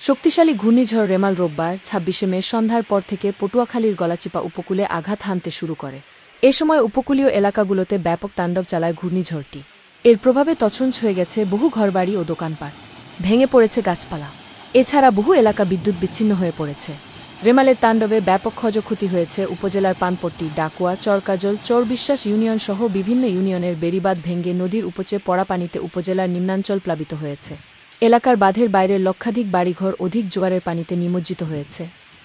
শক্তিশালী ঘূর্ণিঝড় রেমাল রোববার ২৬শে মে সন্ধ্যার পর থেকে পটুয়াখালীর গলাচিপা উপকূলে আঘাত হানতে শুরু করে। এ সময় উপকূলীয় এলাকাগুলোতে ব্যাপক তাণ্ডব চালায় ঘূর্ণিঝড়টি। এর প্রভাবে তছনছ হয়ে গেছে বহু ঘরবাড়ি ও দোকানপাট, ভেঙে পড়েছে গাছপালা। এছাড়া বহু এলাকা বিদ্যুৎ বিচ্ছিন্ন হয়ে পড়েছে। রেমালের তাণ্ডবে ব্যাপক ক্ষয়ক্ষতি হয়েছে উপজেলার পানপট্টি, ডাকুয়া, চরকাজল, চরবিশ্বাস ইউনিয়ন সহ বিভিন্ন ইউনিয়নের বেড়িবাঁধ ভেঙে নদীর উপচে পড়া পানিতে উপজেলার নিম্নাঞ্চল প্লাবিত হয়েছে। এলাকার বাঁধের বাইরের লক্ষাধিক বাড়িঘর অধিক জোয়ারের পানিতে নিমজ্জিত হয়েছে।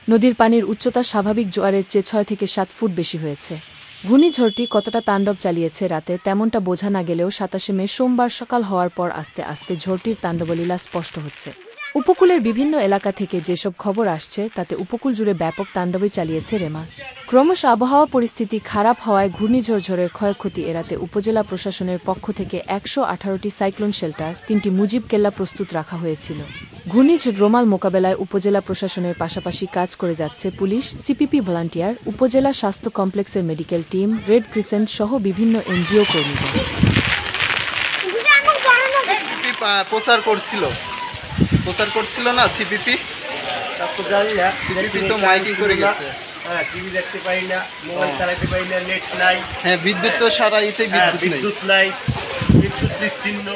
নদীর পানির উচ্চতা স্বাভাবিক জোয়ারের চেয়ে ৬ থেকে ৭ ফুট বেশি হয়েছে। ঘূর্ণিঝড়টি কতটা তাণ্ডব চালিয়েছে রাতে তেমনটা বোঝা না গেলেও ২৭শে মে সোমবার সকাল হওয়ার পর আস্তে আস্তে ঝড়টির তাণ্ডবলীলা স্পষ্ট হচ্ছে। উপকূলের বিভিন্ন এলাকা থেকে যেসব খবর আসছে তাতে উপকূল জুড়ে ব্যাপক তাণ্ডবই চালিয়েছে রেমাল। ক্রমশ আবহাওয়া পরিস্থিতি খারাপ হওয়ায় ঘূর্ণিঝড়ের ক্ষয়ক্ষতি এড়াতে উপজেলা প্রশাসনের পক্ষ থেকে ১১৮টি সাইক্লোন শেল্টার, ৩টি মুজিব কেল্লা প্রস্তুত রাখা হয়েছিল। ঘূর্ণিঝড় রোমাল মোকাবেলায় উপজেলা প্রশাসনের পাশাপাশি কাজ করে যাচ্ছে পুলিশ, সিপিপি ভলান্টিয়ার, উপজেলা স্বাস্থ্য কমপ্লেক্সের মেডিকেল টিম, রেড ক্রিসেন্ট সহ বিভিন্ন এনজিও কর্মীরা। প্রচার করছিল না সিপিপি, সিপিপি তো মাইকিং করে গেছে। টিভি দেখতে পাই না, মোবাইল চালাতে পারি না, নেট নাই। হ্যাঁ, বিদ্যুৎ তো সারা ইতে বিদ্যুৎ নাই, বিদ্যুৎ বিচ্ছিন্ন।